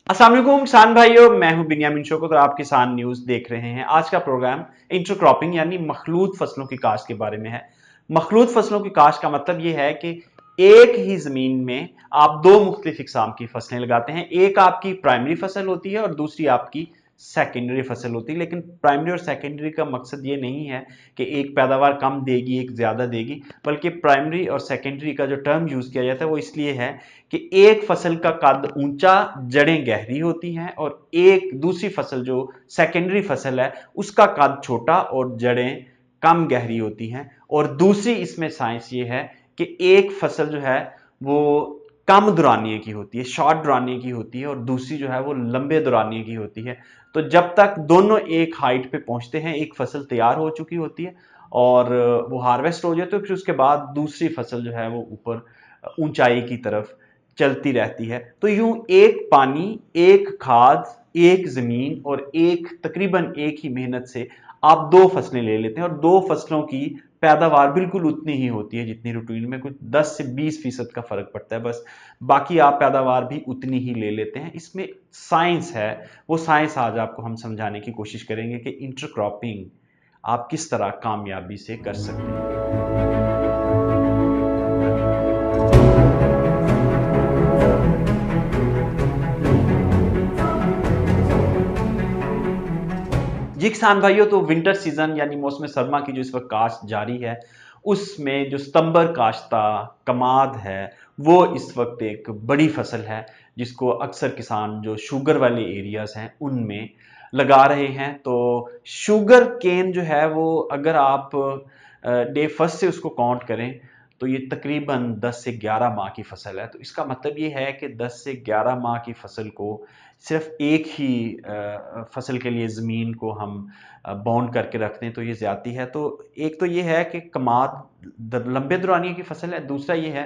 अस्सलाम वालेकुम किसान भाइयों, मैं हूं बिन्यामिन शौकत और आप किसान न्यूज देख रहे हैं। आज का प्रोग्राम इंटरक्रॉपिंग यानी मखलूत फसलों की काश्त के बारे में है। मखलूत फसलों की काश्त का मतलब यह है कि एक ही जमीन में आप दो मुख्तलिफ इकसाम की फसलें लगाते हैं। एक आपकी प्राइमरी फसल होती है और दूसरी आपकी सेकेंडरी फसल होती है। लेकिन प्राइमरी और सेकेंडरी का मकसद ये नहीं है कि एक पैदावार कम देगी एक ज्यादा देगी, बल्कि प्राइमरी और सेकेंडरी का जो टर्म यूज किया जाता है वो इसलिए है कि एक फसल का कद ऊंचा, जड़ें गहरी होती हैं, और एक दूसरी फसल जो सेकेंडरी फसल है उसका कद छोटा और जड़ें कम गहरी होती हैं। और दूसरी इसमें साइंस ये है कि एक फसल जो है वो कम दुरानिए की होती है, शॉर्ट दुरानिए की होती है, और दूसरी जो है वो लंबे दुरानिए की होती है। तो जब तक दोनों एक हाइट पे पहुंचते हैं, एक फसल तैयार हो चुकी होती है और वो हार्वेस्ट हो जाए, तो फिर उसके बाद दूसरी फसल जो है वो ऊपर ऊंचाई की तरफ चलती रहती है। तो यूं एक पानी, एक खाद, एक जमीन और एक तकरीबन एक ही मेहनत से आप दो फसलें ले लेते हैं, और दो फसलों की पैदावार बिल्कुल उतनी ही होती है जितनी रूटीन में, कुछ 10 से 20% का फर्क पड़ता है बस। बाकी आप पैदावार भी उतनी ही ले लेते हैं। इसमें साइंस है, वो साइंस आज आपको हम समझाने की कोशिश करेंगे कि इंटरक्रॉपिंग आप किस तरह कामयाबी से कर सकते हैं। जी किसान भाइयों, तो विंटर सीजन यानी मौसम सरमा की जो इस वक्त काश्त जारी है, उसमें जो सितंबर काश्ता कमाद है वो इस वक्त एक बड़ी फसल है जिसको अक्सर किसान जो शुगर वाले एरियाज हैं उनमें लगा रहे हैं। तो शुगर केन जो है वो अगर आप डे फर्स्ट से उसको काउंट करें तो ये तकरीबन 10 से 11 माह की फसल है। तो इसका मतलब ये है कि 10 से 11 माह की फसल को सिर्फ एक ही फसल के लिए ज़मीन को हम बाउंड करके रखते हैं तो ये ज़्यादती है। तो एक तो ये है कि कमाद लंबे दुरानिए की फसल है, दूसरा ये है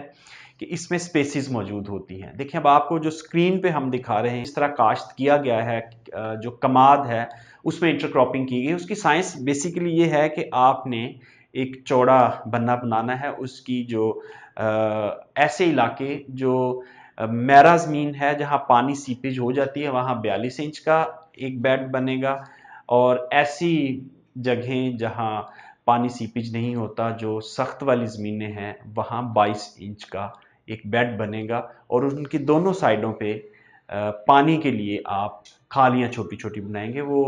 कि इसमें स्पेसिस मौजूद होती हैं। देखिए, अब आपको जो स्क्रीन पे हम दिखा रहे हैं इस तरह काश्त किया गया है। जो कमाद है उसमें इंटरक्रॉपिंग की गई, उसकी साइंस बेसिकली ये है कि आपने एक चौड़ा बन्ना बनाना है। उसकी जो ऐसे इलाके जो मैरा ज़मीन है जहाँ पानी सीपेज हो जाती है वहाँ 42 इंच का एक बेड बनेगा, और ऐसी जगहें जहाँ पानी सीपेज नहीं होता, जो सख्त वाली ज़मीनें हैं, वहाँ 22 इंच का एक बेड बनेगा। और उनकी दोनों साइडों पे पानी के लिए आप खालियाँ छोटी छोटी बनाएंगे। वो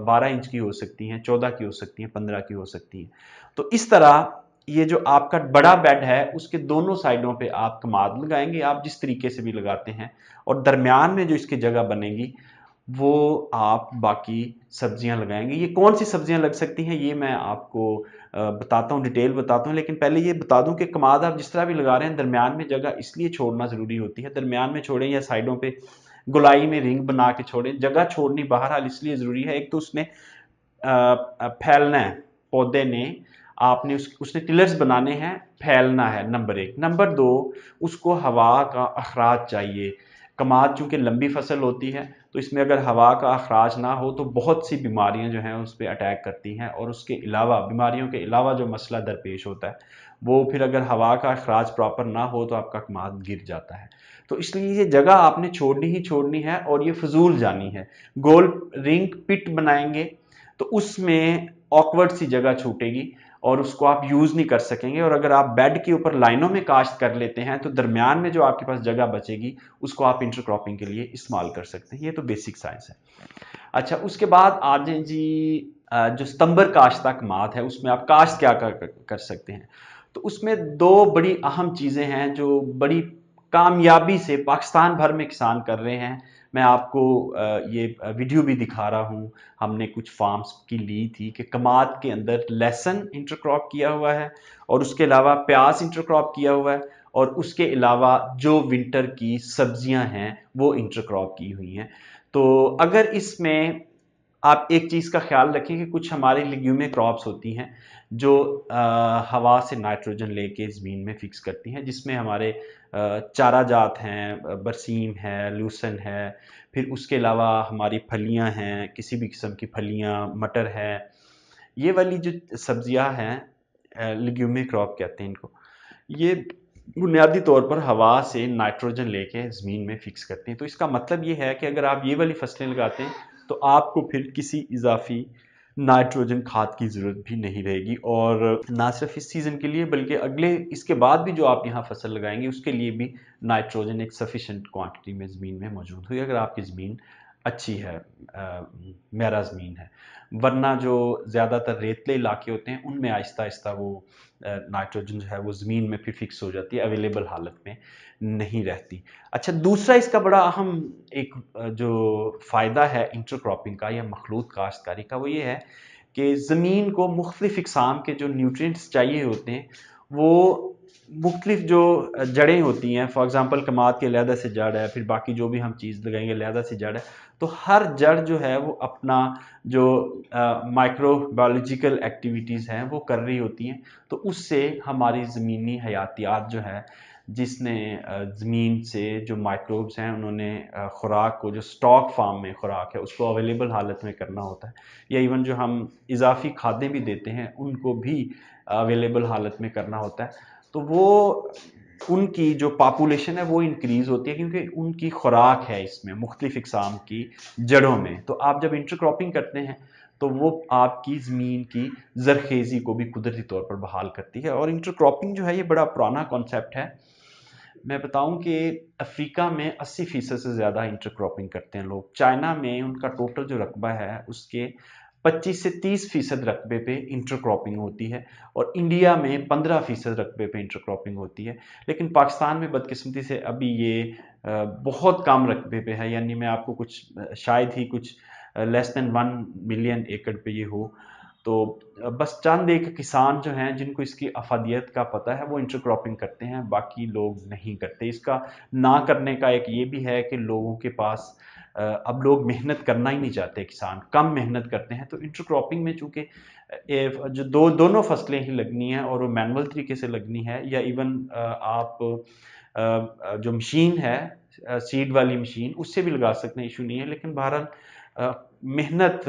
12 इंच की हो सकती हैं, 14 की हो सकती हैं, 15 की हो सकती हैं। तो इस तरह ये जो आपका बड़ा बेड है उसके दोनों साइडों पे आप कमाद लगाएंगे, आप जिस तरीके से भी लगाते हैं, और दरमियान में जो इसकी जगह बनेगी वो आप बाकी सब्जियां लगाएंगे। ये कौन सी सब्जियां लग सकती हैं ये मैं आपको बताता हूँ, डिटेल बताता हूँ। लेकिन पहले ये बता दूं कि कमाद आप जिस तरह भी लगा रहे हैं दरमियान में जगह इसलिए छोड़ना जरूरी होती है। दरमियान में छोड़ें या साइडों पे गोलाई में रिंग बना के छोड़ें। जगह छोड़नी बहरहाल इसलिए जरूरी है, एक तो उसने फैलना है, पौधे ने आपने उसने टिलर्स बनाने हैं, फैलना है नंबर एक। नंबर दो, उसको हवा का अखराज चाहिए। कमाद चूंकि लंबी फसल होती है तो इसमें अगर हवा का अखराज ना हो तो बहुत सी बीमारियां जो हैं उस पर अटैक करती हैं, और उसके अलावा बीमारियों के अलावा जो मसला दरपेश होता है वो फिर अगर हवा का अखराज प्रॉपर ना हो तो आपका कमाद गिर जाता है। तो इसलिए ये जगह आपने छोड़नी ही छोड़नी है और ये फजूल जानी है। गोल रिंग पिट बनाएंगे तो उसमें ऑकवर्ड सी जगह छूटेगी और उसको आप यूज नहीं कर सकेंगे। और अगर आप बेड के ऊपर लाइनों में काश्त कर लेते हैं तो दरमियान में जो आपके पास जगह बचेगी उसको आप इंटरक्रॉपिंग के लिए इस्तेमाल कर सकते हैं। ये तो बेसिक साइंस है। अच्छा, उसके बाद आ जाए जी, जो सितंबर काश्त कमाद है उसमें आप काश्त क्या कर सकते हैं। तो उसमें दो बड़ी अहम चीजें हैं जो बड़ी कामयाबी से पाकिस्तान भर में किसान कर रहे हैं। मैं आपको ये वीडियो भी दिखा रहा हूँ, हमने कुछ फार्म्स की ली थी कि कमाद के अंदर लहसुन इंटरक्रॉप किया हुआ है, और उसके अलावा प्याज इंटरक्रॉप किया हुआ है, और उसके अलावा जो विंटर की सब्जियां हैं वो इंटरक्रॉप की हुई हैं। तो अगर इसमें आप एक चीज़ का ख्याल रखें कि कुछ हमारी लिग्यूमे क्रॉप्स होती हैं जो हवा से नाइट्रोजन लेके ज़मीन में फिक्स करती हैं, जिसमें हमारे चारा जात हैं, बरसीम है, लूसन है, फिर उसके अलावा हमारी फलियां हैं, किसी भी किस्म की फलियां, मटर है। ये वाली जो सब्जियां हैं, लिग्यूमे क्रॉप कहते हैं इनको, ये बुनियादी तौर पर हवा से नाइट्रोजन लेके ज़मीन में फिक्स करते हैं। तो इसका मतलब ये है कि अगर आप ये वाली फसलें लगाते हैं तो आपको फिर किसी इजाफी नाइट्रोजन खाद की ज़रूरत भी नहीं रहेगी, और ना सिर्फ इस सीज़न के लिए बल्कि अगले इसके बाद भी जो आप यहाँ फसल लगाएंगे उसके लिए भी नाइट्रोजन एक सफिशेंट क्वांटिटी में ज़मीन में मौजूद हुई, अगर आपकी ज़मीन अच्छी है, मेरा ज़मीन है। वरना जो ज़्यादातर रेतले इलाके होते हैं उनमें आहिस्ता आहिस्ता वो नाइट्रोजन जो है वो ज़मीन में फिर फिक्स हो जाती है, अवेलेबल हालत में नहीं रहती। अच्छा, दूसरा इसका बड़ा अहम एक जो फ़ायदा है इंटरक्रॉपिंग का या मखलूत काश्तकारी का, वो ये है कि ज़मीन को मुख्तलिफ इकसाम के जो न्यूट्रिएंट्स चाहिए होते हैं वो मुख्तलिफ जो जड़ें होती हैं, फॉर एग्ज़ाम्पल कमाद के अलहदा से जड़ है, फिर बाकी जो भी हम चीज़ लगाएंगे अलहदा से जड़ है, तो हर जड़ जो है वो अपना जो माइक्रोबायोलॉजिकल एक्टिविटीज़ हैं वो कर रही होती हैं। तो उससे हमारी ज़मीनी हयातियात जो है, जिसने ज़मीन से जो माइक्रोब्स हैं उन्होंने खुराक को, जो स्टॉक फार्म में खुराक है उसको अवेलेबल हालत में करना होता है, या इवन जो हम इजाफी खादें भी देते हैं उनको भी अवेलेबल हालत में करना होता है। तो वो उनकी जो पॉपुलेशन है वो इंक्रीज होती है क्योंकि उनकी खुराक है इसमें मुख्तलिफ इकसाम की जड़ों में। तो आप जब इंटरक्रॉपिंग करते हैं तो वो आपकी ज़मीन की जरखेज़ी को भी कुदरती तौर पर बहाल करती है। और इंटरक्रॉपिंग जो है ये बड़ा पुराना कॉन्सेप्ट है। मैं बताऊं कि अफ्रीका में 80% से ज़्यादा इंटरक्रॉपिंग करते हैं लोग। चाइना में उनका टोटल जो रकबा है उसके 25 से 30% रकबे पे इंटरक्रॉपिंग होती है, और इंडिया में 15% रकबे पे इंटरक्रॉपिंग होती है। लेकिन पाकिस्तान में बदकिस्मती से अभी ये बहुत कम रकबे पे है, यानी मैं आपको कुछ शायद ही कुछ लेस देन 1 मिलियन एकड़ पे ये हो। तो बस चंद एक किसान जो हैं जिनको इसकी अफादियत का पता है वो इंटरक्रॉपिंग करते हैं, बाकी लोग नहीं करते। इसका ना करने का एक ये भी है कि लोगों के पास अब लोग मेहनत करना ही नहीं चाहते, किसान कम मेहनत करते हैं। तो इंटरक्रॉपिंग में चूंकि जो दोनों फसलें ही लगनी है और वो मैनुअल तरीके से लगनी है, या इवन आप जो मशीन है सीड वाली मशीन उससे भी लगा सकते हैं, इशू नहीं है। लेकिन बहरहाल मेहनत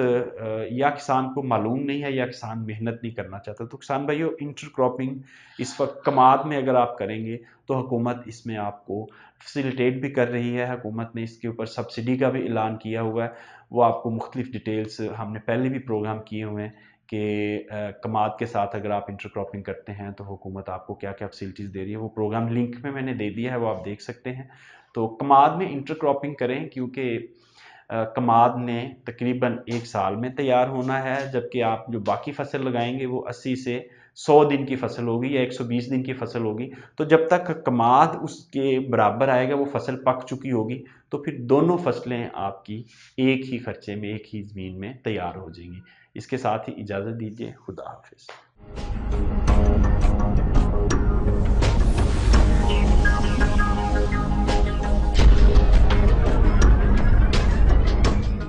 या किसान को मालूम नहीं है या किसान मेहनत नहीं करना चाहता। तो किसान भाइयों, इंटरक्रॉपिंग इस वक्त कमाद में अगर आप करेंगे तो हुकूमत इसमें आपको फैसिलिटेट भी कर रही है। हुकूमत ने इसके ऊपर सब्सिडी का भी ऐलान किया हुआ है, वो आपको मुख्तलिफ डिटेल्स हमने पहले भी प्रोग्राम किए हुए हैं कि कमाद के साथ अगर आप इंटरक्रॉपिंग करते हैं तो हुकूमत आपको क्या क्या फैसिलिटीज़ दे रही है। वो प्रोग्राम लिंक में मैंने दे दिया है, वो आप देख सकते हैं। तो कमाद में इंटरक्रॉपिंग करें क्योंकि कमाद ने तकरीबन 1 साल में तैयार होना है, जबकि आप जो बाकी फसल लगाएंगे वो 80 से 100 दिन की फसल होगी या 120 दिन की फसल होगी। तो जब तक कमाद उसके बराबर आएगा वो फसल पक चुकी होगी, तो फिर दोनों फसलें आपकी एक ही खर्चे में, एक ही ज़मीन में तैयार हो जाएंगी। इसके साथ ही इजाज़त दीजिए, खुदा हाफिज़।